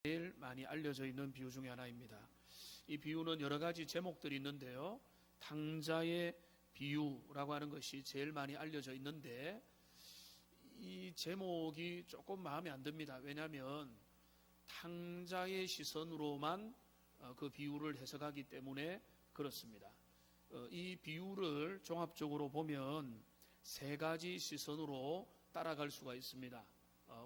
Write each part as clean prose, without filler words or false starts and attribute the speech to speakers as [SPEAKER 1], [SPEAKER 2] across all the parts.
[SPEAKER 1] 제일 많이 알려져 있는 비유 중에 하나입니다. 이 비유는 여러 가지 제목들이 있는데요. 탕자의 비유라고 하는 것이 제일 많이 알려져 있는데 이 제목이 조금 마음에 안 듭니다. 왜냐하면 탕자의 시선으로만 그 비유를 해석하기 때문에 그렇습니다. 이 비유를 종합적으로 보면 세 가지 시선으로 따라갈 수가 있습니다.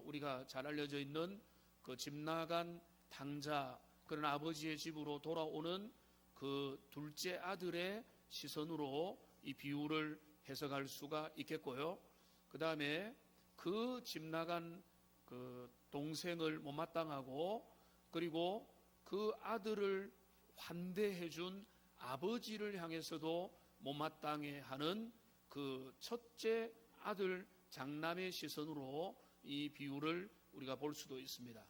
[SPEAKER 1] 우리가 잘 알려져 있는 그 집 나간 탕자, 그런 아버지의 집으로 돌아오는 그 둘째 아들의 시선으로 이 비유를 해석할 수가 있겠고요. 그 다음에 그 집 나간 그 동생을 못마땅하고 그리고 그 아들을 환대해준 아버지를 향해서도 못마땅해 하는 그 첫째 아들 장남의 시선으로 이 비유를 우리가 볼 수도 있습니다.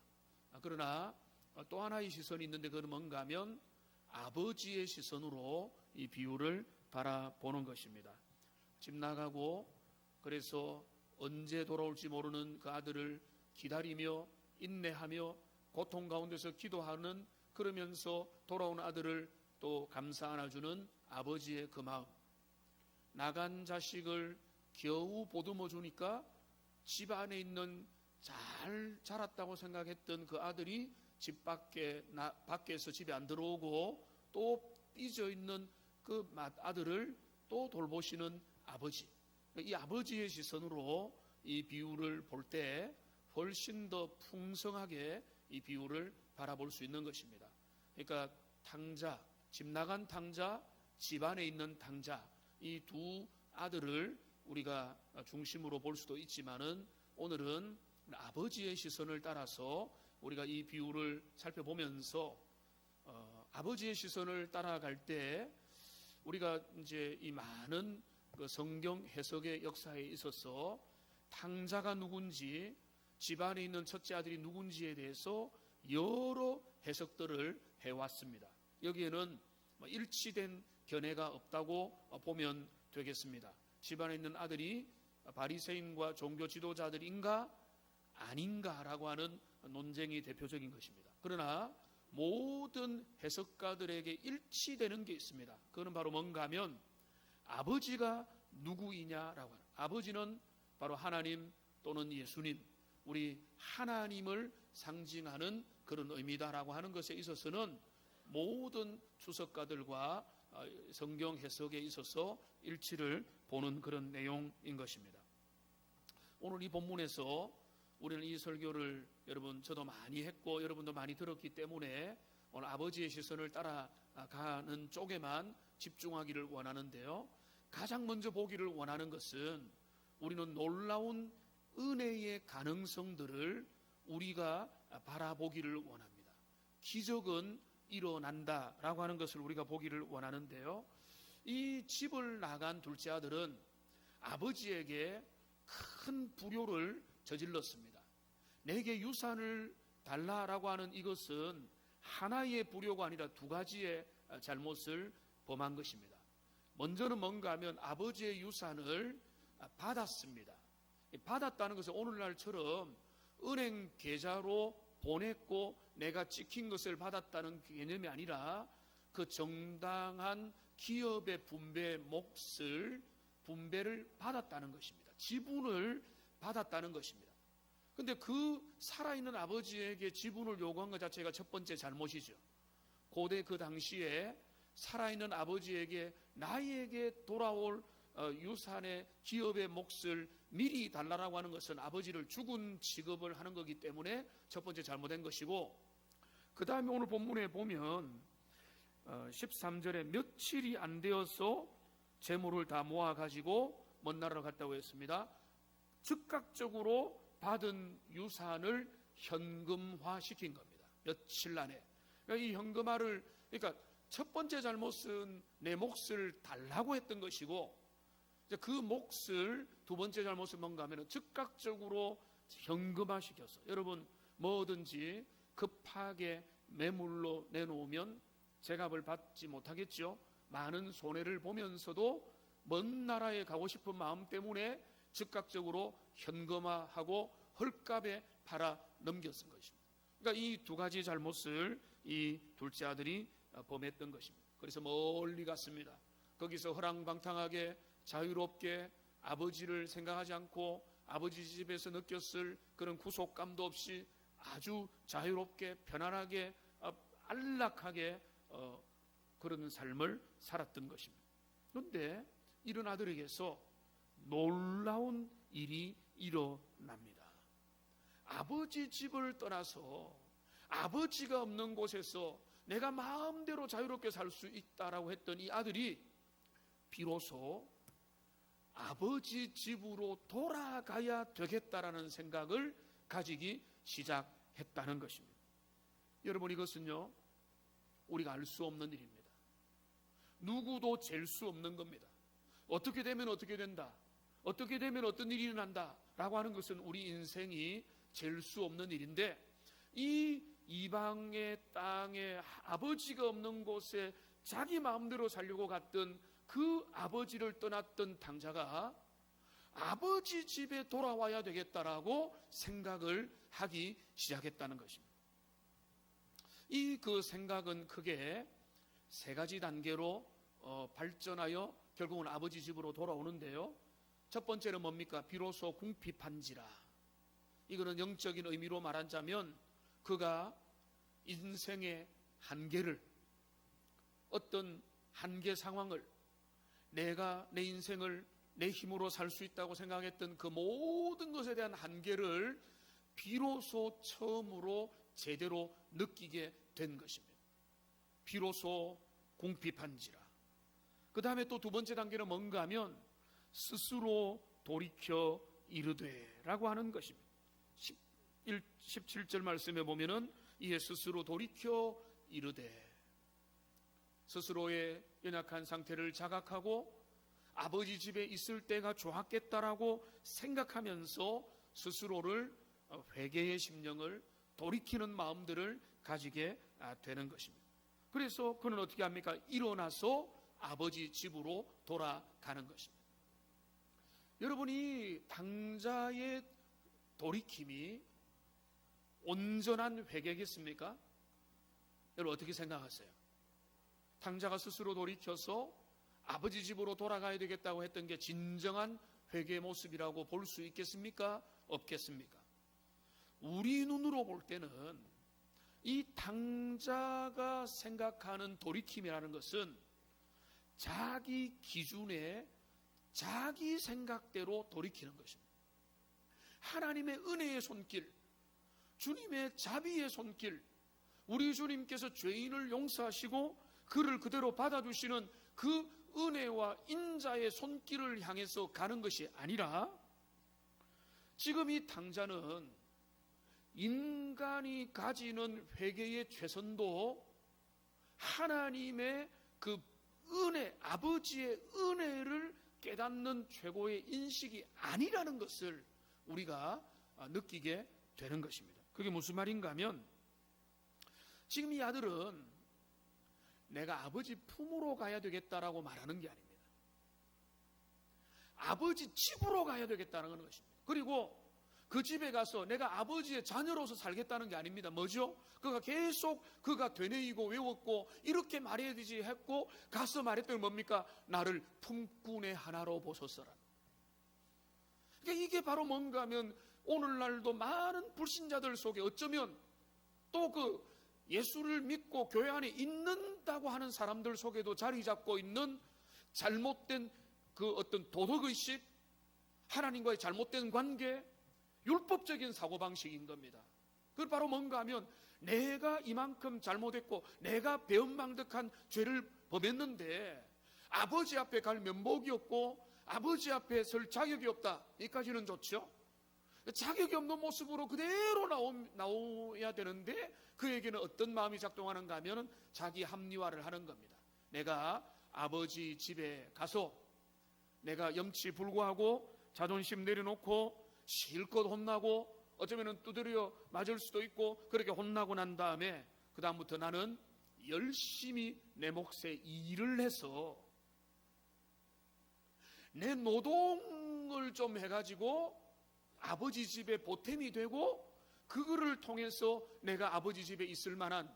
[SPEAKER 1] 그러나 또 하나의 시선이 있는데 그건 뭔가 하면 아버지의 시선으로 이 비유를 바라보는 것입니다. 집 나가고 그래서 언제 돌아올지 모르는 그 아들을 기다리며 인내하며 고통 가운데서 기도하는, 그러면서 돌아온 아들을 또 감사 안아주는 아버지의 그 마음, 나간 자식을 겨우 보듬어 주니까 집 안에 있는 잘 자랐다고 생각했던 그 아들이 집 밖에서 집에 안 들어오고 또 삐져 있는 그 아들을 또 돌보시는 아버지, 이 아버지의 시선으로 이 비유를 볼 때 훨씬 더 풍성하게 이 비유를 바라볼 수 있는 것입니다. 그러니까 탕자, 집 나간 탕자, 집 안에 있는 탕자, 이 두 아들을 우리가 중심으로 볼 수도 있지만은 오늘은 아버지의 시선을 따라서 우리가 이 비유를 살펴보면서 아버지의 시선을 따라갈 때 우리가 이제 이 많은 그 성경 해석의 역사에 있어서 탕자가 누군지, 집안에 있는 첫째 아들이 누군지에 대해서 여러 해석들을 해왔습니다. 여기에는 일치된 견해가 없다고 보면 되겠습니다. 집안에 있는 아들이 바리새인과 종교 지도자들인가 아닌가라고 하는 논쟁이 대표적인 것입니다. 그러나 모든 해석가들에게 일치되는 게 있습니다. 그거는 바로 뭔가 하면 아버지가 누구이냐라고 하는, 아버지는 바로 하나님 또는 예수님, 우리 하나님을 상징하는 그런 의미다라고 하는 것에 있어서는 모든 주석가들과 성경 해석에 있어서 일치를 보는 그런 내용인 것입니다. 오늘 이 본문에서 우리는 이 설교를 여러분 저도 많이 했고 여러분도 많이 들었기 때문에 오늘 아버지의 시선을 따라가는 쪽에만 집중하기를 원하는데요. 가장 먼저 보기를 원하는 것은 우리는 놀라운 은혜의 가능성들을 우리가 바라보기를 원합니다. 기적은 일어난다라고 하는 것을 우리가 보기를 원하는데요. 이 집을 나간 둘째 아들은 아버지에게 큰 불효를 저질렀습니다. 내게 유산을 달라라고 하는 이것은 하나의 불효가 아니라 두 가지의 잘못을 범한 것입니다. 먼저는 뭔가 하면 아버지의 유산을 받았습니다. 받았다는 것은 오늘날처럼 은행 계좌로 보냈고 내가 찍힌 것을 받았다는 개념이 아니라 그 정당한 기업의 분배를 받았다는 것입니다. 지분을 받았다는 것입니다. 그런데 그 살아있는 아버지에게 지분을 요구한 것 자체가 첫 번째 잘못이죠. 고대 그 당시에 살아있는 아버지에게 나에게 돌아올 유산의 기업의 몫을 미리 달라라고 하는 것은 아버지를 죽은 취급을 하는 거기 때문에 첫 번째 잘못된 것이고, 그 다음에 오늘 본문에 보면 13절에 며칠이 안 되어서 재물을 다 모아가지고 먼 나라로 갔다고 했습니다. 즉각적으로 받은 유산을 현금화시킨 겁니다. 며칠 안에. 그러니까 이 현금화를, 그러니까 첫 번째 잘못은 내 몫을 달라고 했던 것이고, 그 몫을 두 번째 잘못은 뭔가 하면 즉각적으로 현금화시켰어. 여러분 뭐든지 급하게 매물로 내놓으면 제값을 받지 못하겠죠. 많은 손해를 보면서도 먼 나라에 가고 싶은 마음 때문에 즉각적으로 현금화하고 헐값에 팔아 넘겼은 것입니다. 그러니까 이 두 가지 잘못을 이 둘째 아들이 범했던 것입니다. 그래서 멀리 갔습니다. 거기서 허랑방탕하게 자유롭게 아버지를 생각하지 않고 아버지 집에서 느꼈을 그런 구속감도 없이 아주 자유롭게 편안하게 안락하게 그런 삶을 살았던 것입니다. 그런데 이런 아들에게서 놀라운 일이 일어납니다. 아버지 집을 떠나서 아버지가 없는 곳에서 내가 마음대로 자유롭게 살 수 있다라고 했던 이 아들이 비로소 아버지 집으로 돌아가야 되겠다라는 생각을 가지기 시작했다는 것입니다. 여러분, 이것은요, 우리가 알 수 없는 일입니다. 누구도 잴 수 없는 겁니다. 어떻게 되면 어떻게 된다, 어떻게 되면 어떤 일이 일어난다 라고 하는 것은 우리 인생이 잴 수 없는 일인데, 이 이방의 땅에 아버지가 없는 곳에 자기 마음대로 살려고 갔던 그 아버지를 떠났던 당자가 아버지 집에 돌아와야 되겠다라고 생각을 하기 시작했다는 것입니다. 이 그 생각은 크게 세 가지 단계로 발전하여 결국은 아버지 집으로 돌아오는데요. 첫 번째는 뭡니까? 비로소 궁핍한지라. 이거는 영적인 의미로 말하자면 그가 인생의 한계를, 어떤 한계 상황을, 내가 내 인생을 내 힘으로 살 수 있다고 생각했던 그 모든 것에 대한 한계를 비로소 처음으로 제대로 느끼게 된 것입니다. 비로소 궁핍한지라. 그 다음에 또 두 번째 단계는 뭔가 하면 스스로 돌이켜 이르되 라고 하는 것입니다. 17절 말씀에 보면은 이에 스스로 돌이켜 이르되, 스스로의 연약한 상태를 자각하고 아버지 집에 있을 때가 좋았겠다라고 생각하면서 스스로를 회개의 심령을 돌이키는 마음들을 가지게 되는 것입니다. 그래서 그는 어떻게 합니까? 일어나서 아버지 집으로 돌아가는 것입니다. 여러분이 당자의 돌이킴이 온전한 회개겠습니까? 여러분 어떻게 생각하세요? 당자가 스스로 돌이켜서 아버지 집으로 돌아가야 되겠다고 했던 게 진정한 회개의 모습이라고 볼 수 있겠습니까? 없겠습니까? 우리 눈으로 볼 때는 이 당자가 생각하는 돌이킴이라는 것은 자기 기준에 자기 생각대로 돌이키는 것입니다. 하나님의 은혜의 손길, 주님의 자비의 손길, 우리 주님께서 죄인을 용서하시고 그를 그대로 받아주시는 그 은혜와 인자의 손길을 향해서 가는 것이 아니라, 지금 이 당자는 인간이 가지는 회개의 최선도 하나님의 그 은혜, 아버지의 은혜를 깨닫는 최고의 인식이 아니라는 것을 우리가 느끼게 되는 것입니다. 그게 무슨 말인가 하면, 지금 이 아들은 내가 아버지 품으로 가야 되겠다라고 말하는 게 아닙니다. 아버지 집으로 가야 되겠다는 것입니다. 그리고 그 집에 가서 내가 아버지의 자녀로서 살겠다는 게 아닙니다. 뭐죠? 그가 계속 그가 되뇌이고 외웠고 이렇게 말해야 되지 했고 가서 말했더니 뭡니까? 나를 품꾼의 하나로 보소서라. 그러니까 이게 바로 뭔가 하면 오늘날도 많은 불신자들 속에 어쩌면 또 그 예수를 믿고 교회 안에 있는다고 하는 사람들 속에도 자리 잡고 있는 잘못된 그 어떤 도덕의식, 하나님과의 잘못된 관계, 율법적인 사고방식인 겁니다. 그걸 바로 뭔가 하면 내가 이만큼 잘못했고 내가 배은망덕한 죄를 범했는데 아버지 앞에 갈 면목이 없고 아버지 앞에 설 자격이 없다. 여기까지는 좋죠. 자격이 없는 모습으로 그대로 나오야 되는데 그에게는 어떤 마음이 작동하는가 하면 자기 합리화를 하는 겁니다. 내가 아버지 집에 가서 내가 염치불구하고 자존심 내려놓고 실컷 혼나고 어쩌면 두드려 맞을 수도 있고 그렇게 혼나고 난 다음에 그 다음부터 나는 열심히 내 몫의 일을 해서 내 노동을 좀 해가지고 아버지 집에 보탬이 되고 그거를 통해서 내가 아버지 집에 있을 만한,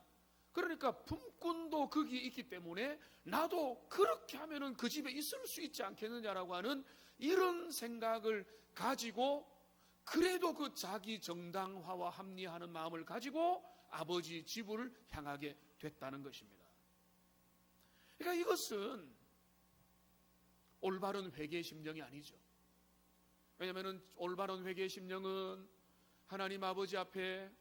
[SPEAKER 1] 그러니까 품꾼도 거기에 있기 때문에 나도 그렇게 하면은 그 집에 있을 수 있지 않겠느냐라고 하는 이런 생각을 가지고, 그래도 그 자기 정당화와 합리화하는 마음을 가지고 아버지 집을 향하게 됐다는 것입니다. 그러니까 이것은 올바른 회개의 심령이 아니죠. 왜냐하면 올바른 회개의 심령은 하나님 아버지 앞에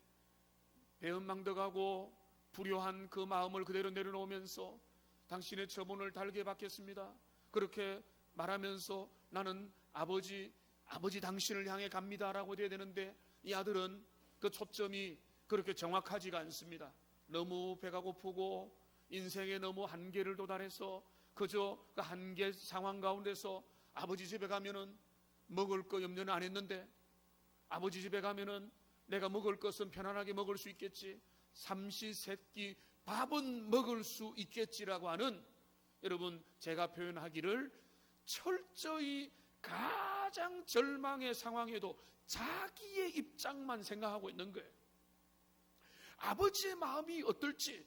[SPEAKER 1] 배은망덕하고 불효한 그 마음을 그대로 내려놓으면서 당신의 처분을 달게 받겠습니다, 그렇게 말하면서 나는 아버지 당신을 향해 갑니다라고 돼야 되는데, 이 아들은 그 초점이 그렇게 정확하지가 않습니다. 너무 배가 고프고 인생에 너무 한계를 도달해서 그저 그 한계 상황 가운데서 아버지 집에 가면은 먹을 거 염려는 안 했는데, 아버지 집에 가면은 내가 먹을 것은 편안하게 먹을 수 있겠지, 삼시세끼 밥은 먹을 수 있겠지라고 하는, 여러분 제가 표현하기를 철저히 가장 절망의 상황에도 자기의 입장만 생각하고 있는 거예요. 아버지의 마음이 어떨지,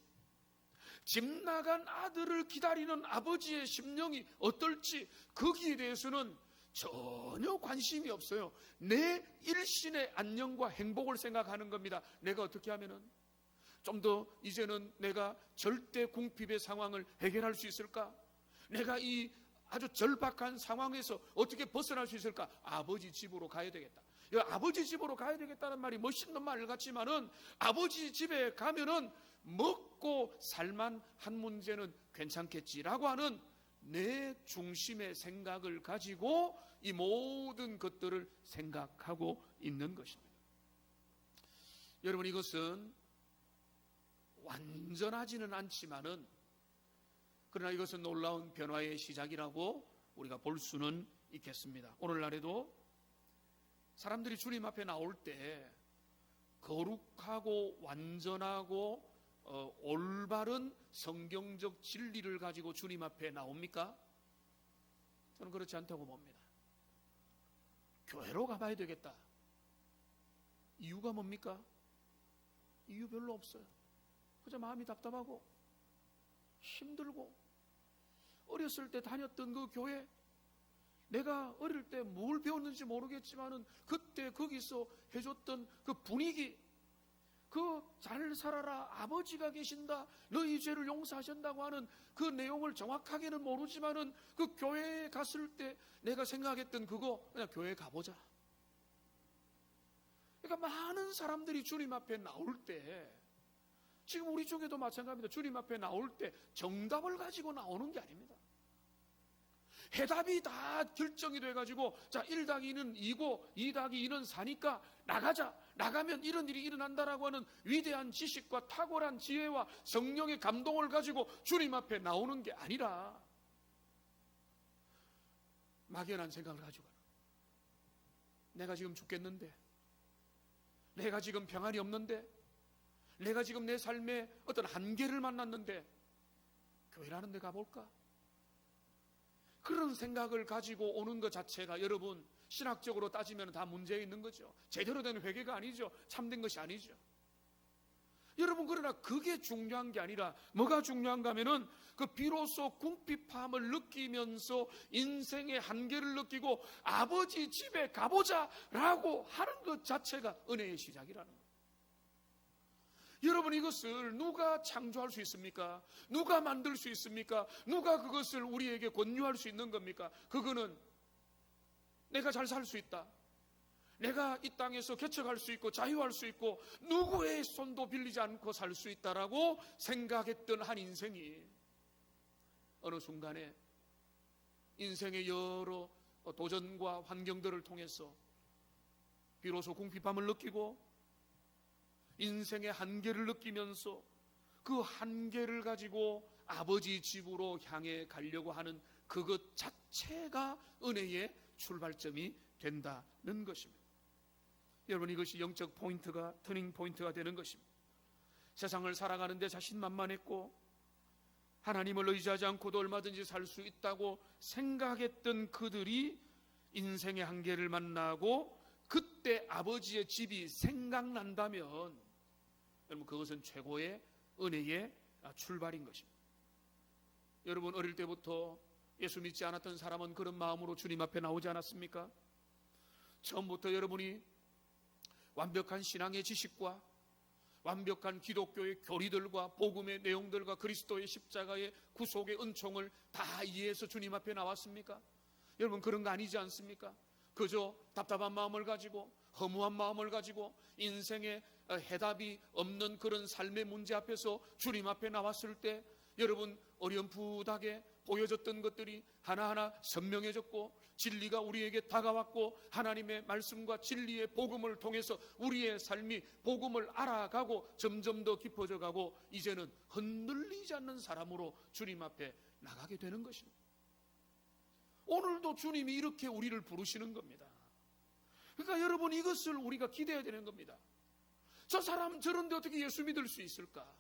[SPEAKER 1] 집 나간 아들을 기다리는 아버지의 심령이 어떨지, 거기에 대해서는 전혀 관심이 없어요. 내 일신의 안녕과 행복을 생각하는 겁니다. 내가 어떻게 하면은 좀 더 이제는 내가 절대 궁핍의 상황을 해결할 수 있을까? 내가 이 아주 절박한 상황에서 어떻게 벗어날 수 있을까? 아버지 집으로 가야 되겠다. 아버지 집으로 가야 되겠다는 말이 멋있는 말 같지만은, 아버지 집에 가면은 먹고 살만 한 문제는 괜찮겠지라고 하는 내 중심의 생각을 가지고 이 모든 것들을 생각하고 있는 것입니다. 여러분, 이것은 완전하지는 않지만은, 그러나 이것은 놀라운 변화의 시작이라고 우리가 볼 수는 있겠습니다. 오늘날에도 사람들이 주님 앞에 나올 때 거룩하고 완전하고 올바른 성경적 진리를 가지고 주님 앞에 나옵니까? 저는 그렇지 않다고 봅니다. 교회로 가봐야 되겠다. 이유가 뭡니까? 이유 별로 없어요. 그저 마음이 답답하고 힘들고, 어렸을 때 다녔던 그 교회, 내가 어릴 때 뭘 배웠는지 모르겠지만은 그때 거기서 해줬던 그 분위기, 그 잘 살아라, 아버지가 계신다, 너희 죄를 용서하신다고 하는 그 내용을 정확하게는 모르지만은 그 교회에 갔을 때 내가 생각했던 그거, 그냥 교회 가보자. 그러니까 많은 사람들이 주님 앞에 나올 때, 지금 우리 쪽에도 마찬가지입니다. 주님 앞에 나올 때 정답을 가지고 나오는 게 아닙니다. 해답이 다 결정이 돼가지고, 자, 1-2는 2고 2-2는 4니까 나가자, 나가면 이런 일이 일어난다라고 하는 위대한 지식과 탁월한 지혜와 성령의 감동을 가지고 주님 앞에 나오는 게 아니라, 막연한 생각을 가지고, 내가 지금 죽겠는데, 내가 지금 평안이 없는데, 내가 지금 내 삶에 어떤 한계를 만났는데 교회라는 데 가볼까? 그런 생각을 가지고 오는 것 자체가, 여러분, 신학적으로 따지면 다 문제 있는 거죠. 제대로 된 회개가 아니죠. 참된 것이 아니죠. 여러분, 그러나 그게 중요한 게 아니라 뭐가 중요한가 하면은, 그 비로소 궁핍함을 느끼면서 인생의 한계를 느끼고 아버지 집에 가보자 라고 하는 것 자체가 은혜의 시작이라는 거예요. 여러분, 이것을 누가 창조할 수 있습니까? 누가 만들 수 있습니까? 누가 그것을 우리에게 권유할 수 있는 겁니까? 그거는 내가 잘 살 수 있다, 내가 이 땅에서 개척할 수 있고 자유할 수 있고 누구의 손도 빌리지 않고 살 수 있다라고 생각했던 한 인생이 어느 순간에 인생의 여러 도전과 환경들을 통해서 비로소 궁핍함을 느끼고 인생의 한계를 느끼면서 그 한계를 가지고 아버지 집으로 향해 가려고 하는 그것 자체가 은혜의 출발점이 된다는 것입니다. 여러분, 이것이 영적 포인트가, 터닝 포인트가 되는 것입니다. 세상을 살아가는데 자신만만했고 하나님을 의지하지 않고도 얼마든지 살 수 있다고 생각했던 그들이 인생의 한계를 만나고 그때 아버지의 집이 생각난다면 여러분 그것은 최고의 은혜의 출발인 것입니다. 여러분 어릴 때부터 예수 믿지 않았던 사람은 그런 마음으로 주님 앞에 나오지 않았습니까? 처음부터 여러분이 완벽한 신앙의 지식과 완벽한 기독교의 교리들과 복음의 내용들과 그리스도의 십자가의 구속의 은총을 다 이해해서 주님 앞에 나왔습니까? 여러분 그런 거 아니지 않습니까? 그저 답답한 마음을 가지고 허무한 마음을 가지고 인생의 해답이 없는 그런 삶의 문제 앞에서 주님 앞에 나왔을 때 여러분 어렴풋하게 보여졌던 것들이 하나하나 선명해졌고 진리가 우리에게 다가왔고 하나님의 말씀과 진리의 복음을 통해서 우리의 삶이 복음을 알아가고 점점 더 깊어져 가고 이제는 흔들리지 않는 사람으로 주님 앞에 나가게 되는 것입니다. 오늘도 주님이 이렇게 우리를 부르시는 겁니다. 그러니까 여러분 이것을 우리가 기대해야 되는 겁니다. 저 사람 저런데 어떻게 예수 믿을 수 있을까?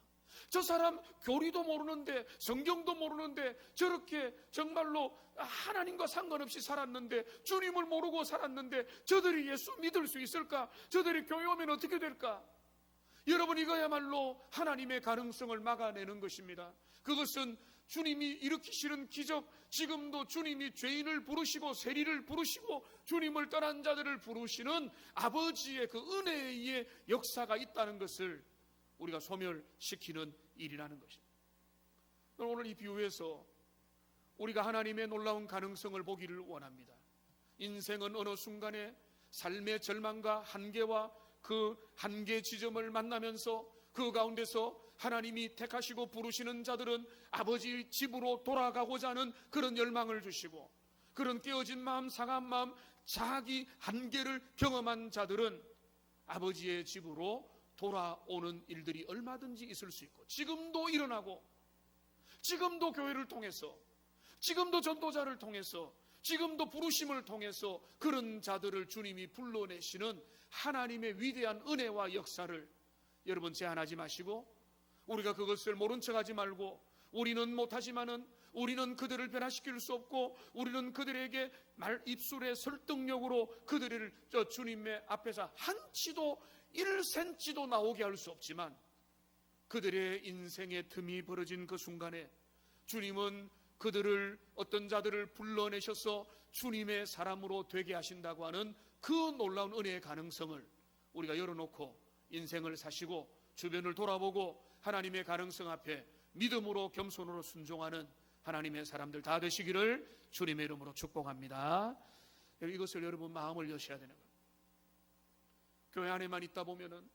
[SPEAKER 1] 저 사람 교리도 모르는데 성경도 모르는데 저렇게 정말로 하나님과 상관없이 살았는데 주님을 모르고 살았는데 저들이 예수 믿을 수 있을까? 저들이 교회 오면 어떻게 될까? 여러분 이거야말로 하나님의 가능성을 막아내는 것입니다. 그것은 주님이 일으키시는 기적, 지금도 주님이 죄인을 부르시고 세리를 부르시고 주님을 떠난 자들을 부르시는 아버지의 그 은혜의 역사가 있다는 것을 우리가 소멸시키는 일이라는 것입니다. 오늘 이 비유에서 우리가 하나님의 놀라운 가능성을 보기를 원합니다. 인생은 어느 순간에 삶의 절망과 한계와 그 한계 지점을 만나면서 그 가운데서 하나님이 택하시고 부르시는 자들은 아버지 집으로 돌아가고자 하는 그런 열망을 주시고 그런 깨어진 마음, 상한 마음, 자기 한계를 경험한 자들은 아버지의 집으로 돌아오는 일들이 얼마든지 있을 수 있고 지금도 일어나고 지금도 교회를 통해서 지금도 전도자를 통해서 지금도 부르심을 통해서 그런 자들을 주님이 불러내시는 하나님의 위대한 은혜와 역사를 여러분 제한하지 마시고 우리가 그것을 모른 척하지 말고 우리는 못하지만은 우리는 그들을 변화시킬 수 없고 우리는 그들에게 입술의 설득력으로 그들을 주님의 앞에서 한치도 1cm도 나오게 할 수 없지만 그들의 인생의 틈이 벌어진 그 순간에 주님은 그들을 어떤 자들을 불러내셔서 주님의 사람으로 되게 하신다고 하는 그 놀라운 은혜의 가능성을 우리가 열어놓고 인생을 사시고 주변을 돌아보고 하나님의 가능성 앞에 믿음으로 겸손으로 순종하는 하나님의 사람들 다 되시기를 주님의 이름으로 축복합니다. 이것을 여러분 마음을 여셔야 되는 거예요. 교회 안에만 있다 보면은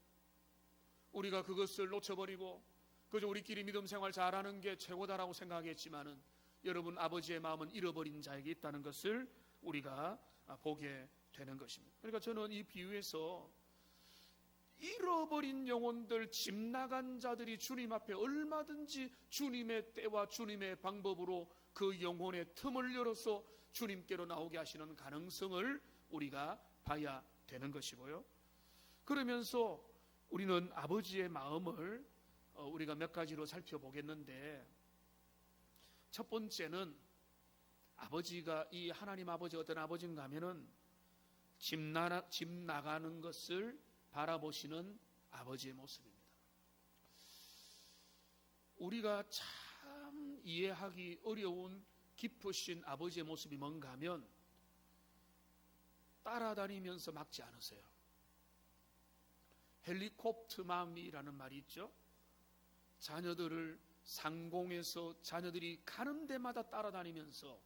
[SPEAKER 1] 우리가 그것을 놓쳐버리고 그저 우리끼리 믿음 생활 잘하는 게 최고다라고 생각했지만은 여러분 아버지의 마음은 잃어버린 자에게 있다는 것을 우리가 보게 되는 것입니다. 그러니까 저는 이 비유에서 잃어버린 영혼들, 집 나간 자들이 주님 앞에 얼마든지 주님의 때와 주님의 방법으로 그 영혼의 틈을 열어서 주님께로 나오게 하시는 가능성을 우리가 봐야 되는 것이고요. 그러면서 우리는 아버지의 마음을 우리가 몇 가지로 살펴보겠는데 첫 번째는 아버지가 이 하나님 아버지 어떤 아버지인가 하면은 집 나가는 것을 바라보시는 아버지의 모습입니다. 우리가 참 이해하기 어려운 깊으신 아버지의 모습이 뭔가 하면 따라다니면서 막지 않으세요. 헬리콥터맘이라는 말이 있죠. 자녀들을 상공에서 자녀들이 가는 데마다 따라다니면서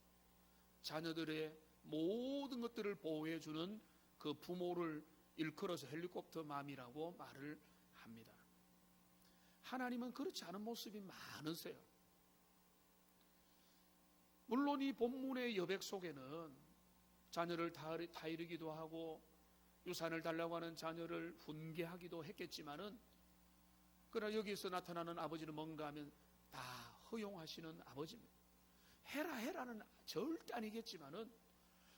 [SPEAKER 1] 자녀들의 모든 것들을 보호해주는 그 부모를 일컬어서 헬리콥터맘이라고 말을 합니다. 하나님은 그렇지 않은 모습이 많으세요. 물론 이 본문의 여백 속에는 자녀를 타이르기도 하고 유산을 달라고 하는 자녀를 훈계하기도 했겠지만은 그러나 여기서 나타나는 아버지는 뭔가 하면 다 허용하시는 아버지입니다. 해라는 절대 아니겠지만은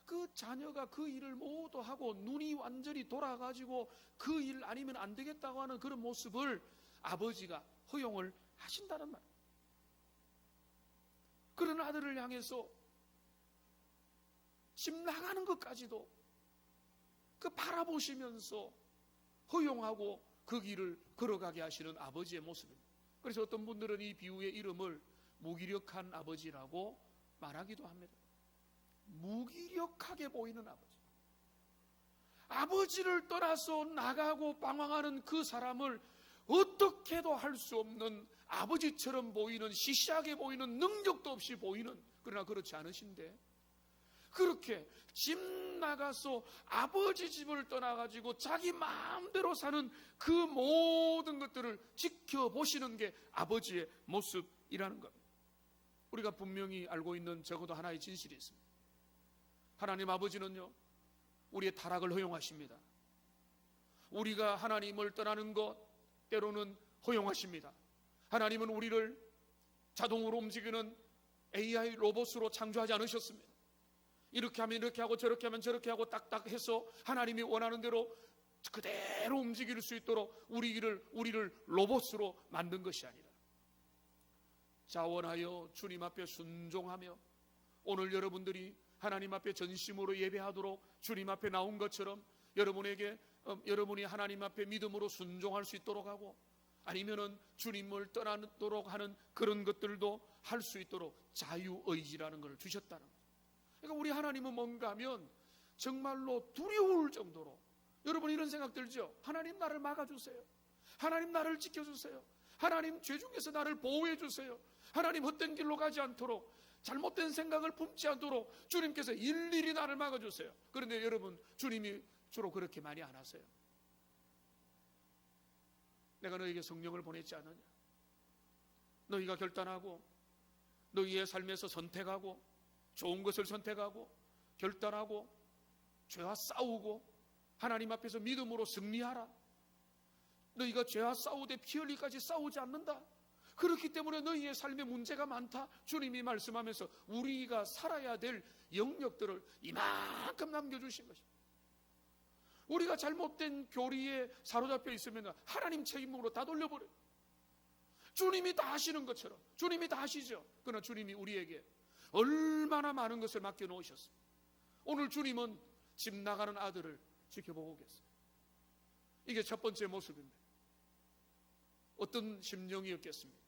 [SPEAKER 1] 그 자녀가 그 일을 모두 하고 눈이 완전히 돌아가지고 그 일 아니면 안 되겠다고 하는 그런 모습을 아버지가 허용을 하신다는 말이에요. 그런 아들을 향해서 집 나가는 것까지도 그 바라보시면서 허용하고 그 길을 걸어가게 하시는 아버지의 모습입니다. 그래서 어떤 분들은 이 비유의 이름을 무기력한 아버지라고 말하기도 합니다. 무기력하게 보이는 아버지. 아버지를 떠나서 나가고 방황하는 그 사람을 어떻게도 할 수 없는 아버지처럼 보이는, 시시하게 보이는, 능력도 없이 보이는, 그러나 그렇지 않으신데 그렇게 집 나가서 아버지 집을 떠나가지고 자기 마음대로 사는 그 모든 것들을 지켜보시는 게 아버지의 모습이라는 겁니다. 우리가 분명히 알고 있는 적어도 하나의 진실이 있습니다. 하나님 아버지는요, 우리의 타락을 허용하십니다. 우리가 하나님을 떠나는 것 때로는 허용하십니다. 하나님은 우리를 자동으로 움직이는 AI 로봇으로 창조하지 않으셨습니다. 이렇게 하면 이렇게 하고 저렇게 하면 저렇게 하고 딱딱 해서 하나님이 원하는 대로 그대로 움직일 수 있도록 우리를 로봇으로 만든 것이 아니라 자원하여 주님 앞에 순종하며 오늘 여러분들이 하나님 앞에 전심으로 예배하도록 주님 앞에 나온 것처럼 여러분이 하나님 앞에 믿음으로 순종할 수 있도록 하고, 아니면은 주님을 떠나도록 하는 그런 것들도 할 수 있도록 자유의지라는 것을 주셨다는 거예요. 그러니까 우리 하나님은 뭔가 하면 정말로 두려울 정도로, 여러분 이런 생각 들죠? 하나님 나를 막아주세요. 하나님 나를 지켜주세요. 하나님 죄 중에서 나를 보호해주세요. 하나님 헛된 길로 가지 않도록, 잘못된 생각을 품지 않도록 주님께서 일일이 나를 막아주세요. 그런데 여러분, 주님이 주로 그렇게 많이 안 하세요. 내가 너에게 성령을 보냈지 않느냐? 너희가 결단하고 너희의 삶에서 선택하고 좋은 것을 선택하고 결단하고 죄와 싸우고 하나님 앞에서 믿음으로 승리하라. 너희가 죄와 싸우되 피 흘리기까지 싸우지 않는다. 그렇기 때문에 너희의 삶에 문제가 많다. 주님이 말씀하면서 우리가 살아야 될 영역들을 이만큼 남겨주신 것입니다. 우리가 잘못된 교리에 사로잡혀 있으면 하나님 책임으로 다 돌려버려요. 주님이 다 하시는 것처럼. 주님이 다 하시죠. 그러나 주님이 우리에게 얼마나 많은 것을 맡겨놓으셨습니다. 오늘 주님은 집 나가는 아들을 지켜보고 계세요. 이게 첫 번째 모습입니다. 어떤 심령이었겠습니까?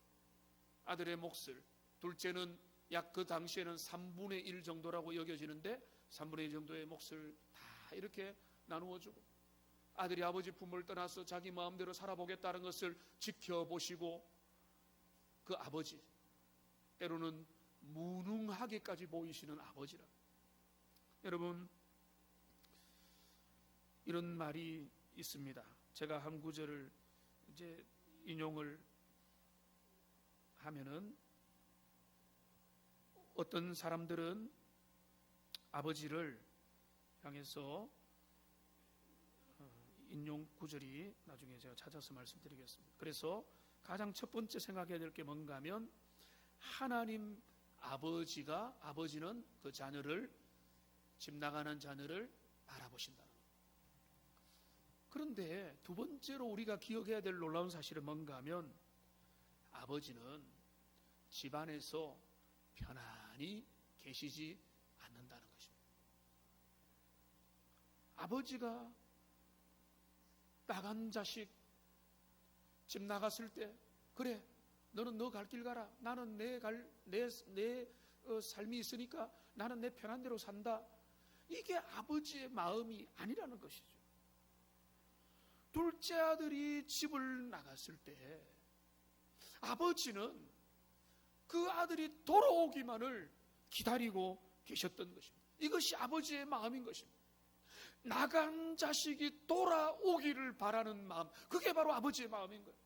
[SPEAKER 1] 아들의 몫을, 둘째는 약 그 당시에는 3분의 1 정도라고 여겨지는데 3분의 1 정도의 몫을 다 이렇게 나누어주고, 아들이 아버지 품을 떠나서 자기 마음대로 살아보겠다는 것을 지켜보시고, 그 아버지, 때로는 무능하게까지 보이시는 아버지라. 여러분, 이런 말이 있습니다. 제가 한 구절을 이제 인용을 하면은, 어떤 사람들은 아버지를 향해서, 인용 구절이 나중에 제가 찾아서 말씀드리겠습니다. 그래서 가장 첫 번째 생각해야 될 게 뭔가 하면, 하나님 아버지는 그 자녀를, 집 나가는 자녀를 바라보신다는 거예요. 그런데 두 번째로 우리가 기억해야 될 놀라운 사실은 뭔가 하면, 아버지는 집안에서 편안히 계시지 않는다는 것입니다. 아버지가 나간 자식 집 나갔을 때, 그래 너는 너 갈 길 가라, 나는 내 삶이 있으니까 나는 내 편한 대로 산다, 이게 아버지의 마음이 아니라는 것이죠. 둘째 아들이 집을 나갔을 때 아버지는 그 아들이 돌아오기만을 기다리고 계셨던 것입니다. 이것이 아버지의 마음인 것입니다. 나간 자식이 돌아오기를 바라는 마음, 그게 바로 아버지의 마음인 거예요.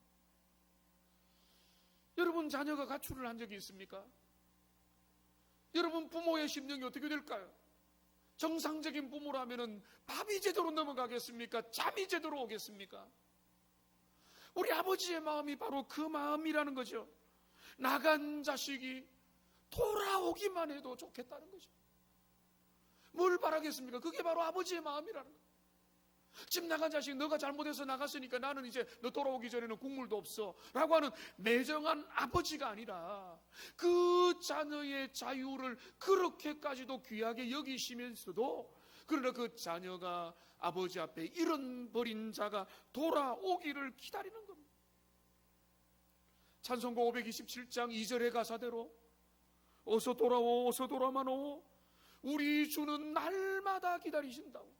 [SPEAKER 1] 여러분, 자녀가 가출을 한 적이 있습니까? 여러분, 부모의 심령이 어떻게 될까요? 정상적인 부모라면 밥이 제대로 넘어가겠습니까? 잠이 제대로 오겠습니까? 우리 아버지의 마음이 바로 그 마음이라는 거죠. 나간 자식이 돌아오기만 해도 좋겠다는 거죠. 뭘 바라겠습니까? 그게 바로 아버지의 마음이라는 거예요. 집 나간 자식, 너가 잘못해서 나갔으니까 나는 이제 너 돌아오기 전에는 국물도 없어 라고 하는 매정한 아버지가 아니라, 그 자녀의 자유를 그렇게까지도 귀하게 여기시면서도 그러나 그 자녀가 아버지 앞에 잃어버린 자가 돌아오기를 기다리는 겁니다. 찬송가 527장 2절의 가사대로 어서 돌아오 어서 돌아만 오 우리 주는 날마다 기다리신다고.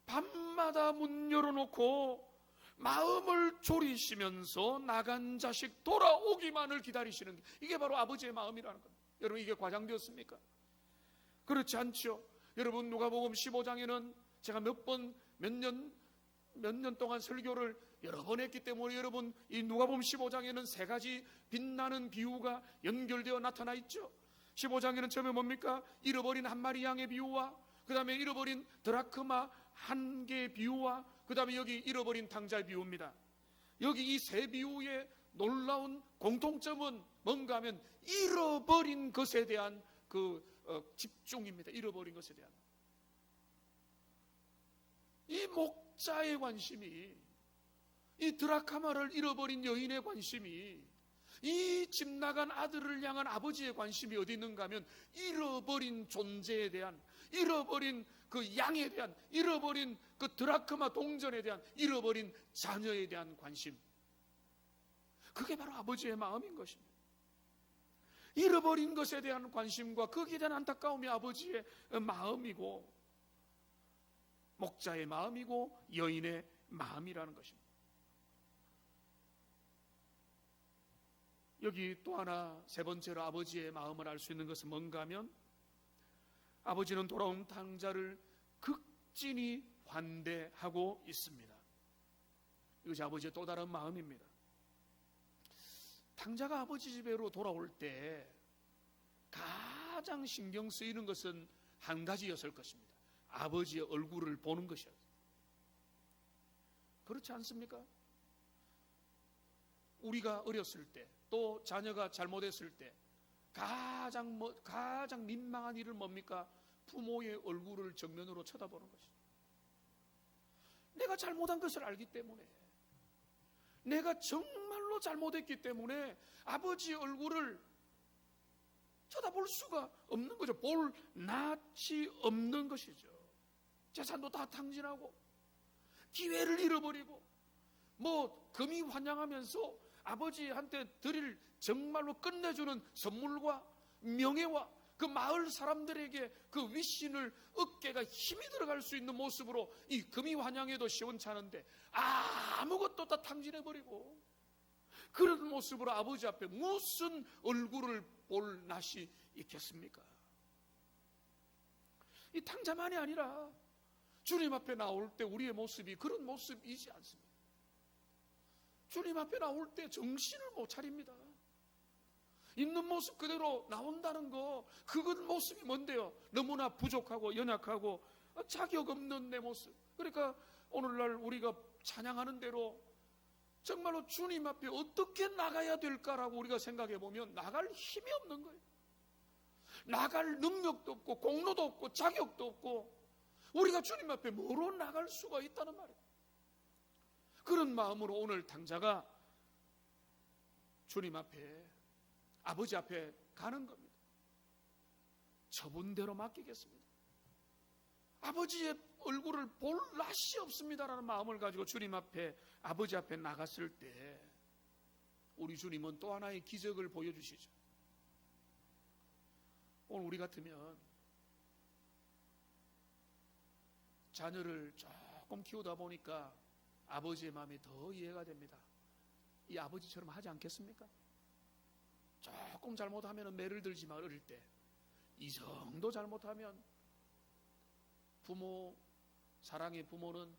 [SPEAKER 1] 밤마다 문 열어놓고 마음을 졸이시면서 나간 자식 돌아오기만을 기다리시는 게, 이게 바로 아버지의 마음이라는 겁니다. 여러분, 이게 과장되었습니까? 그렇지 않죠. 여러분, 누가복음 15장에는 제가 몇 년 동안 설교를 여러 번 했기 때문에 여러분, 이 누가복음 15장에는 세 가지 빛나는 비유가 연결되어 나타나 있죠. 15장에는 처음에 뭡니까? 잃어버린 한 마리 양의 비유와, 그 다음에 잃어버린 드라크마 한 개의 비유와, 그 다음에 여기 잃어버린 탕자의 비유입니다. 여기 이 세 비유의 놀라운 공통점은 뭔가 하면 잃어버린 것에 대한 집중입니다. 잃어버린 것에 대한. 이 목자의 관심이, 이 드라카마를 잃어버린 여인의 관심이, 이 집 나간 아들을 향한 아버지의 관심이 어디 있는가 하면 잃어버린 존재에 대한, 잃어버린 그 양에 대한, 잃어버린 그 드라크마 동전에 대한, 잃어버린 자녀에 대한 관심. 그게 바로 아버지의 마음인 것입니다. 잃어버린 것에 대한 관심과 거기에 대한 안타까움이 아버지의 마음이고, 목자의 마음이고, 여인의 마음이라는 것입니다. 여기 또 하나, 세 번째로 아버지의 마음을 알 수 있는 것은 뭔가 하면, 아버지는 돌아온 탕자를 극진히 환대하고 있습니다. 이것이 아버지의 또 다른 마음입니다. 탕자가 아버지 집으로 돌아올 때 가장 신경 쓰이는 것은 한 가지였을 것입니다. 아버지의 얼굴을 보는 것이었어요. 그렇지 않습니까? 우리가 어렸을 때, 또 자녀가 잘못했을 때 가장 민망한 일은 뭡니까? 부모의 얼굴을 정면으로 쳐다보는 것이죠. 내가 잘못한 것을 알기 때문에, 내가 정말로 잘못했기 때문에 아버지의 얼굴을 쳐다볼 수가 없는 거죠. 볼 낯이 없는 것이죠. 재산도 다 탕진하고 기회를 잃어버리고 금이 환영하면서 아버지한테 드릴 정말로 끝내주는 선물과 명예와 그 마을 사람들에게 그 윗신을 어깨가 힘이 들어갈 수 있는 모습으로 이 금이 환영해도 시원찮은데 아무것도 다 탕진해버리고, 그런 모습으로 아버지 앞에 무슨 얼굴을 볼 낯이 있겠습니까? 이 탕자만이 아니라 주님 앞에 나올 때 우리의 모습이 그런 모습이지 않습니다. 주님 앞에 나올 때 정신을 못 차립니다. 있는 모습 그대로 나온다는 거, 그건 모습이 뭔데요? 너무나 부족하고 연약하고 자격 없는 내 모습. 그러니까 오늘날 우리가 찬양하는 대로 정말로 주님 앞에 어떻게 나가야 될까라고 우리가 생각해 보면 나갈 힘이 없는 거예요. 나갈 능력도 없고 공로도 없고 자격도 없고, 우리가 주님 앞에 뭐로 나갈 수가 있다는 말이에요. 그런 마음으로 오늘 탕자가 주님 앞에, 아버지 앞에 가는 겁니다. 저분대로 맡기겠습니다. 아버지의 얼굴을 볼 낯이 없습니다라는 마음을 가지고 주님 앞에, 아버지 앞에 나갔을 때 우리 주님은 또 하나의 기적을 보여주시죠. 오늘 우리 같으면 자녀를 조금 키우다 보니까 아버지의 마음이 더 이해가 됩니다. 이 아버지처럼 하지 않겠습니까? 조금 잘못하면 매를 들지만 어릴 때 이 정도 잘못하면 부모, 사랑의 부모는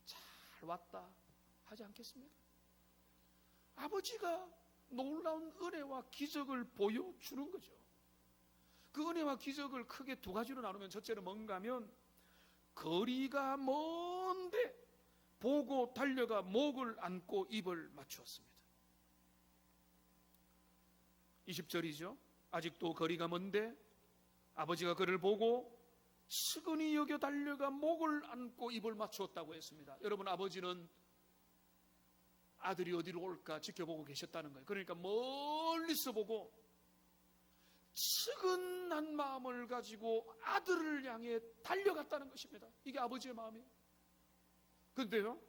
[SPEAKER 1] 잘 왔다 하지 않겠습니까? 아버지가 놀라운 은혜와 기적을 보여주는 거죠. 그 은혜와 기적을 크게 두 가지로 나누면, 첫째는 뭔가 하면 거리가 먼데 보고 달려가 목을 안고 입을 맞추었습니다. 20절이죠. 아직도 거리가 먼데 아버지가 그를 보고 측은히 여겨 달려가 목을 안고 입을 맞추었다고 했습니다. 여러분, 아버지는 아들이 어디로 올까 지켜보고 계셨다는 거예요. 그러니까 멀리서 보고 측은한 마음을 가지고 아들을 향해 달려갔다는 것입니다. 이게 아버지의 마음이에요. 그런데요,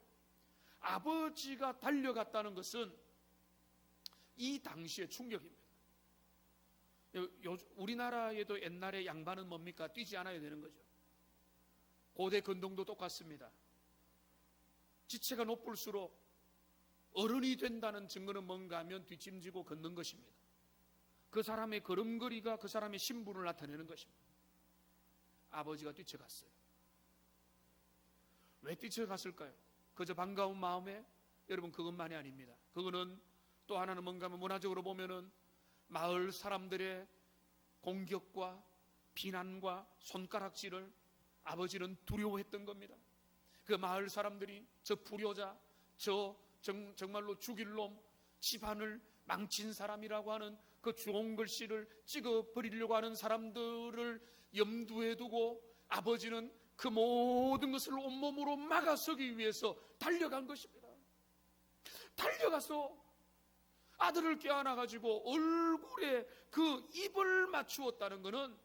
[SPEAKER 1] 아버지가 달려갔다는 것은 이 당시의 충격입니다. 우리나라에도 옛날에 양반은 뭡니까? 뛰지 않아야 되는 거죠. 고대 근동도 똑같습니다. 지체가 높을수록 어른이 된다는 증거는 뭔가 하면 뒷짐지고 걷는 것입니다. 그 사람의 걸음걸이가 그 사람의 신분을 나타내는 것입니다. 아버지가 뛰쳐갔어요. 왜 뛰쳐갔을까요? 그저 반가운 마음에? 여러분, 그것만이 아닙니다. 그거는 또 하나는 뭔가 하면 문화적으로 보면은 마을 사람들의 공격과 비난과 손가락질을 아버지는 두려워했던 겁니다. 그 마을 사람들이 저 불효자, 저 정말로 죽일 놈, 집안을 망친 사람이라고 하는 그 좋은 글씨를 찍어버리려고 하는 사람들을 염두에 두고 아버지는 그 모든 것을 온몸으로 막아서기 위해서 달려간 것입니다. 달려가서 아들을 껴안아가지고 얼굴에 그 입을 맞추었다는 것은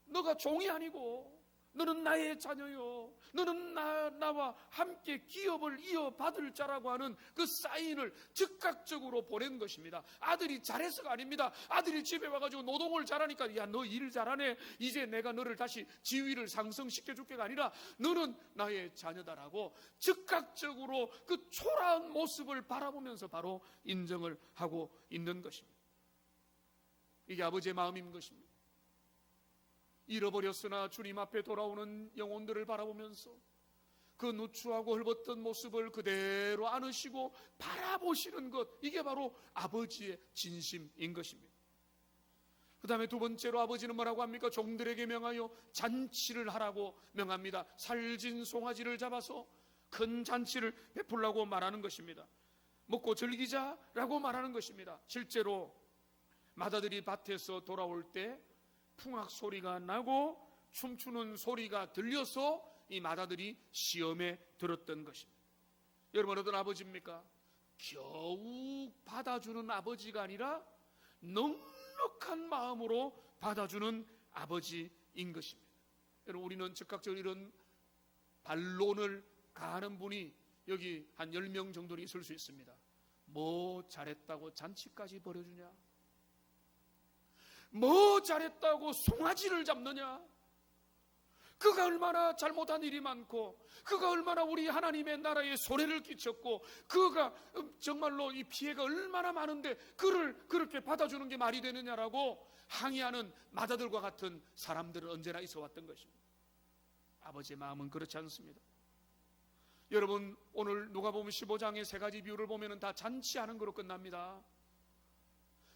[SPEAKER 1] 너가 종이 아니고 너는 나의 자녀요, 너는 나와 함께 기업을 이어받을 자라고 하는 그 사인을 즉각적으로 보낸 것입니다. 아들이 잘해서가 아닙니다. 아들이 집에 와가지고 노동을 잘하니까 야, 너 일 잘하네, 이제 내가 너를 다시 지위를 상승시켜줄게가 아니라 너는 나의 자녀다라고 즉각적으로 그 초라한 모습을 바라보면서 바로 인정을 하고 있는 것입니다. 이게 아버지의 마음인 것입니다. 잃어버렸으나 주님 앞에 돌아오는 영혼들을 바라보면서 그 누추하고 헐벗던 모습을 그대로 안으시고 바라보시는 것, 이게 바로 아버지의 진심인 것입니다. 그 다음에 두 번째로 아버지는 뭐라고 합니까? 종들에게 명하여 잔치를 하라고 명합니다. 살진 송아지를 잡아서 큰 잔치를 베풀라고 말하는 것입니다. 먹고 즐기자라고 말하는 것입니다. 실제로 마다들이 밭에서 돌아올 때 풍악 소리가 나고 춤추는 소리가 들려서 이 마다들이 시험에 들었던 것입니다. 여러분, 어떤 아버지입니까? 겨우 받아주는 아버지가 아니라 넉넉한 마음으로 받아주는 아버지인 것입니다. 여러분, 우리는 즉각적으로 이런 반론을 가하는 분이 여기 한 10명 정도는 있을 수 있습니다. 뭐 잘했다고 잔치까지 벌여주냐? 뭐 잘했다고 송아지를 잡느냐? 그가 얼마나 잘못한 일이 많고, 그가 얼마나 우리 하나님의 나라에 손해를 끼쳤고, 그가 정말로 이 피해가 얼마나 많은데 그를 그렇게 받아주는 게 말이 되느냐라고 항의하는 마다들과 같은 사람들은 언제나 있어 왔던 것입니다. 아버지의 마음은 그렇지 않습니다. 여러분, 오늘 누가복음 15장의 세 가지 비유를 보면 다 잔치하는 거로 끝납니다.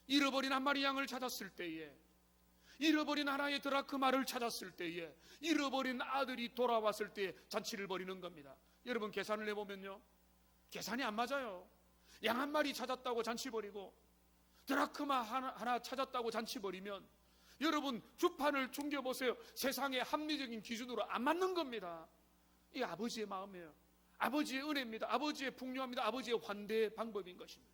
[SPEAKER 1] 잃어버린 한 마리 양을 찾았을 때에, 잃어버린 하나의 드라크마를 찾았을 때에, 잃어버린 아들이 돌아왔을 때에 잔치를 벌이는 겁니다. 여러분, 계산을 해보면요, 계산이 안 맞아요. 양 한 마리 찾았다고 잔치 벌이고 드라크마 하나 찾았다고 잔치 벌이면 여러분, 주판을 충겨보세요. 세상의 합리적인 기준으로 안 맞는 겁니다. 이 아버지의 마음이에요. 아버지의 은혜입니다. 아버지의 풍요합니다. 아버지의 환대의 방법인 것입니다.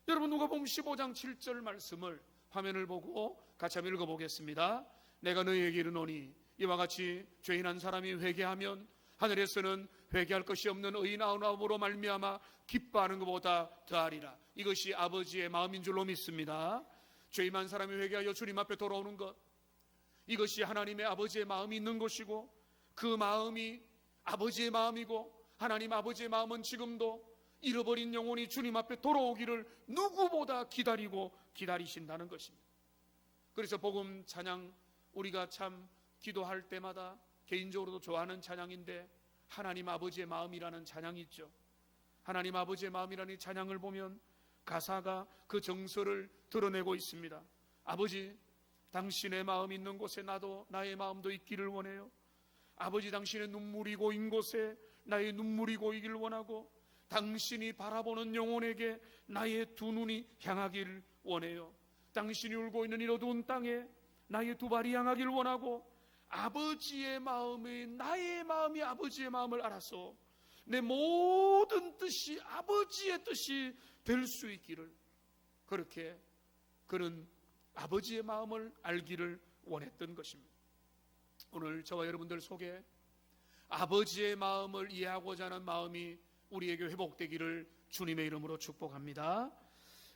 [SPEAKER 1] 여러분, 누가복음 15장 7절 말씀을 화면을 보고 같이 한번 읽어보겠습니다. 내가 너희에게 이르노니 이와 같이 죄인한 사람이 회개하면 하늘에서는 회개할 것이 없는 의인 99으로 말미암아 기뻐하는 것보다 더하리라. 이것이 아버지의 마음인 줄로 믿습니다. 죄인한 사람이 회개하여 주님 앞에 돌아오는 것, 이것이 하나님의 아버지의 마음이 있는 것이고, 그 마음이 아버지의 마음이고, 하나님 아버지의 마음은 지금도 잃어버린 영혼이 주님 앞에 돌아오기를 누구보다 기다리신다는 것입니다. 그래서 복음 찬양, 우리가 참 기도할 때마다 개인적으로도 좋아하는 찬양인데 하나님 아버지의 마음이라는 찬양이 있죠. 하나님 아버지의 마음이라는 찬양을 보면 가사가 그 정서를 드러내고 있습니다. 아버지, 당신의 마음 있는 곳에 나도 나의 마음도 있기를 원해요. 아버지, 당신의 눈물이 고인 곳에 나의 눈물이 고이길 원하고, 당신이 바라보는 영혼에게 나의 두 눈이 향하길 원해요. 당신이 울고 있는 이 어두운 땅에 나의 두 발이 향하길 원하고, 아버지의 마음이, 나의 마음이 아버지의 마음을 알아서 내 모든 뜻이 아버지의 뜻이 될 수 있기를, 그렇게 그는 아버지의 마음을 알기를 원했던 것입니다. 오늘 저와 여러분들 속에 아버지의 마음을 이해하고자 하는 마음이 우리에게 회복되기를 주님의 이름으로 축복합니다.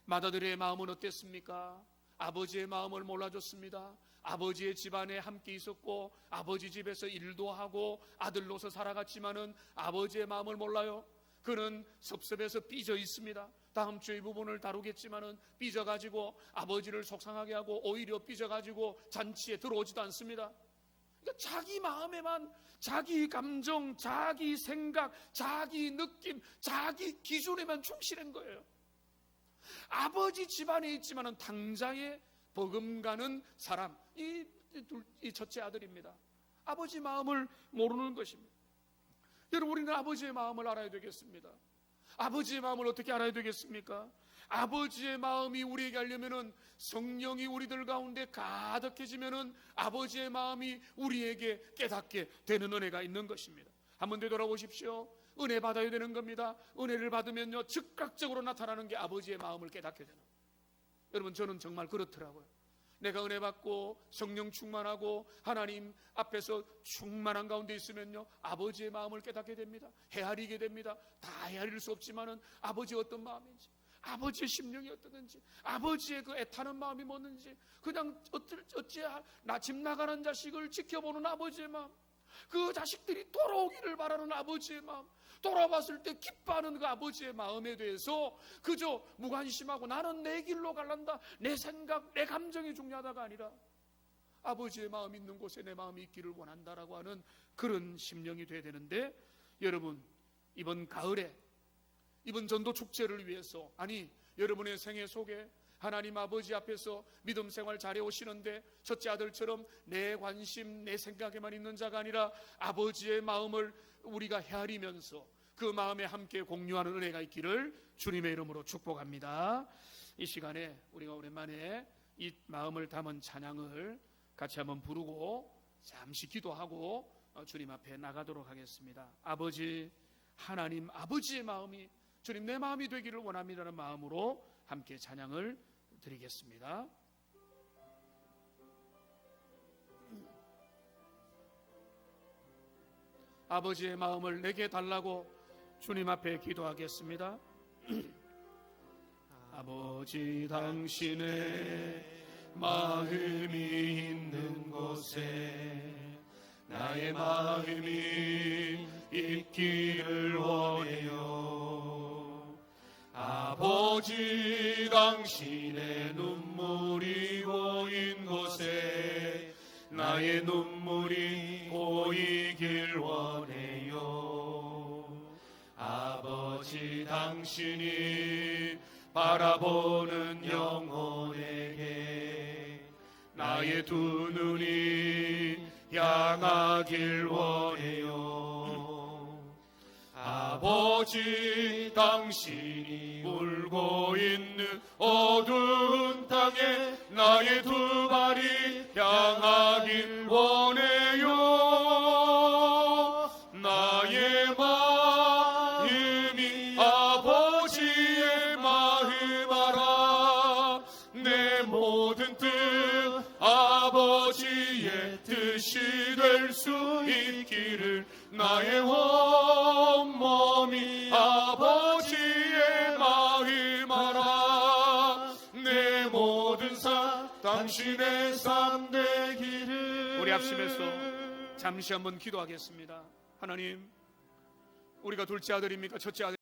[SPEAKER 1] 마다들의 마음은 어땠습니까? 아버지의 마음을 몰라줬습니다. 아버지의 집안에 함께 있었고 아버지 집에서 일도 하고 아들로서 살아갔지만은 아버지의 마음을 몰라요. 그는 섭섭해서 삐져 있습니다. 다음 주에 이 부분을 다루겠지만은 삐져가지고 아버지를 속상하게 하고 오히려 삐져가지고 잔치에 들어오지도 않습니다. 그러니까 자기 마음에만 자기 감정, 자기 생각, 자기 느낌, 자기 기준에만 충실한 거예요. 아버지 집안에 있지만은 당장에 버금가는 사람, 이 첫째 아들입니다. 아버지 마음을 모르는 것입니다. 여러분, 우리는 아버지의 마음을 알아야 되겠습니다. 아버지의 마음을 어떻게 알아야 되겠습니까? 아버지의 마음이 우리에게 알려면은 성령이 우리들 가운데 가득해지면은 아버지의 마음이 우리에게 깨닫게 되는 은혜가 있는 것입니다. 한번 되돌아보십시오. 은혜 받아야 되는 겁니다. 은혜를 받으면요 즉각적으로 나타나는 게 아버지의 마음을 깨닫게 되는 거예요. 여러분, 저는 정말 그렇더라고요. 내가 은혜 받고 성령 충만하고 하나님 앞에서 충만한 가운데 있으면요 아버지의 마음을 깨닫게 됩니다. 헤아리게 됩니다. 다 헤아릴 수 없지만은 아버지의 어떤 마음인지, 아버지의 심령이 어떠든지, 아버지의 그 애타는 마음이 뭐는지, 그냥 어찌 나 집 나가는 자식을 지켜보는 아버지의 마음, 그 자식들이 돌아오기를 바라는 아버지의 마음, 돌아봤을 때 기뻐하는 그 아버지의 마음에 대해서 그저 무관심하고 나는 내 길로 갈란다, 내 생각, 내 감정이 중요하다가 아니라 아버지의 마음 있는 곳에 내 마음이 있기를 원한다라고 하는 그런 심령이 돼야 되는데, 여러분, 이번 가을에 이번 전도 축제를 위해서, 아니 여러분의 생애 속에 하나님 아버지 앞에서 믿음 생활 잘해 오시는데 첫째 아들처럼 내 관심, 내 생각에만 있는 자가 아니라 아버지의 마음을 우리가 헤아리면서 그 마음에 함께 공유하는 은혜가 있기를 주님의 이름으로 축복합니다. 이 시간에 우리가 오랜만에 이 마음을 담은 찬양을 같이 한번 부르고 잠시 기도하고 주님 앞에 나가도록 하겠습니다. 아버지, 하나님 아버지의 마음이 주님 내 마음이 되기를 원합니다는 마음으로 함께 찬양을 드리겠습니다. 아버지의 마음을 내게 달라고 주님 앞에 기도하겠습니다. 아버지, 당신의 마음이 있는 곳에 나의 마음이 있기를 원해요. 아버지, 당신의 눈물이 고인 곳에 나의 눈물이 고이길 원해요. 아버지, 당신이 바라보는 영혼에게 나의 두 눈이 향하길 원해요. 아버지, 당신이 울고 있는 어두운 땅에 나의 두 발이 향하길 원해요. 나의 마음이 아버지의 마음 알아. 내 모든 뜻 아버지의 뜻이 될 수 있기를 나의 온몸이 아버지의 마음 알아. 내 모든 삶 당신의 삶 되기를. 우리 합심해서 잠시 한번 기도하겠습니다. 하나님, 우리가 둘째 아들입니까 첫째 아들